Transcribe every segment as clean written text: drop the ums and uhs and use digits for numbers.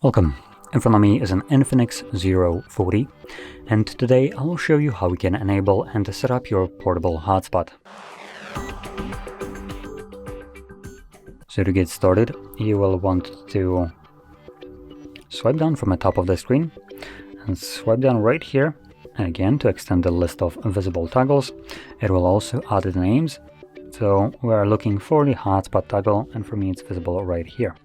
Welcome. In front of me is an INFINIX Zero 40, and today I will show you how we can enable and set up your portable hotspot. So to get started, you will want to swipe down from the top of the screen and swipe down right here. And again, to extend the list of visible toggles, it will also add the names. So we are looking for the hotspot toggle, and for me it's visible right here.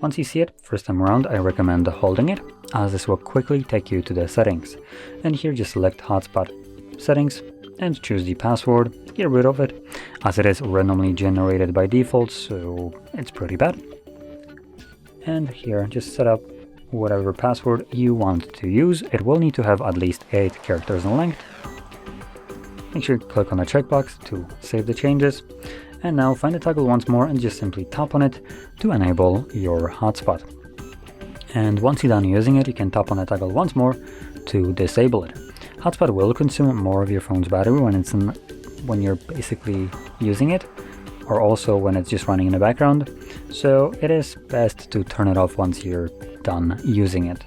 Once you see it, first time around, I recommend holding it, as this will quickly take you to the settings. And here just select Hotspot Settings and choose the password, get rid of it, as it is randomly generated by default, so it's pretty bad. And here just set up whatever password you want to use. It will need to have at least 8 characters in length. Make sure to click on the checkbox to save the changes. And now find the toggle once more and just simply tap on it to enable your hotspot. And once you're done using it, you can tap on the toggle once more to disable it. Hotspot will consume more of your phone's battery when you're basically using it, or also when it's just running in the background. So it is best to turn it off once you're done using it.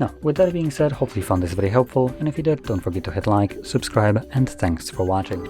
Now, with that being said, hopefully you found this very helpful, and if you did, don't forget to hit like, subscribe, and thanks for watching.